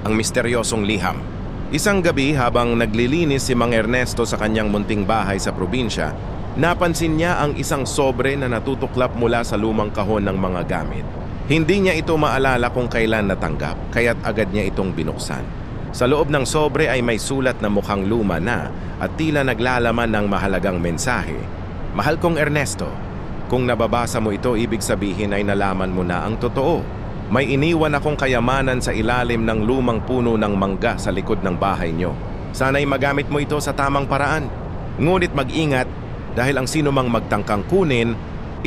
ang misteryosong liham. Isang gabi habang naglilinis si Mang Ernesto sa kanyang munting bahay sa probinsya, napansin niya ang isang sobre na natutuklap mula sa lumang kahon ng mga gamit. Hindi niya ito maalala kung kailan natanggap, kaya't agad niya itong binuksan. Sa loob ng sobre ay may sulat na mukhang luma na at tila naglalaman ng mahalagang mensahe. Mahal kong Ernesto, kung nababasa mo ito, ibig sabihin ay nalaman mo na ang totoo. May iniwan akong kayamanan sa ilalim ng lumang puno ng mangga sa likod ng bahay nyo. Sana'y magamit mo ito sa tamang paraan. Ngunit mag-ingat dahil ang sino mang magtangkang kunin,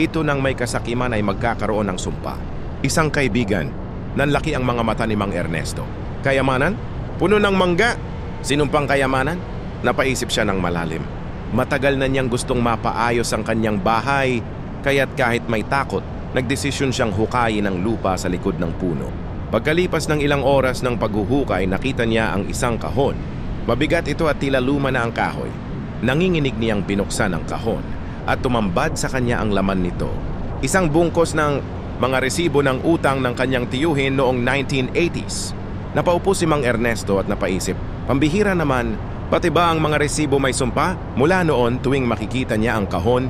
ito nang may kasakiman ay magkakaroon ng sumpa. Isang kaibigan, nanlaki ang mga mata ni Mang Ernesto. Kayamanan? Puno ng mangga? Sinumpang kayamanan? Napaisip siya ng malalim. Matagal na niyang gustong mapaayos ang kanyang bahay, kaya't kahit may takot, nagdesisyon siyang hukayin ang lupa sa likod ng puno. Pagkalipas ng ilang oras ng paghuhukay, nakita niya ang isang kahon. Mabigat ito at tila luma na ang kahoy. Nanginginig niyang binuksan ang kahon at tumambad sa kanya ang laman nito. Isang bungkos ng mga resibo ng utang ng kanyang tiyuhin noong 1980s. Napaupo si Mang Ernesto at napaisip, pambihira naman, pati ba ang mga resibo may sumpa? Mula noon, tuwing makikita niya ang kahon,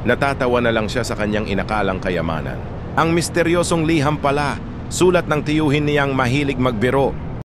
natatawa na lang siya sa kanyang inakalang kayamanan. Ang misteryosong liham pala, sulat ng tiyuhin niyang mahilig magbiro.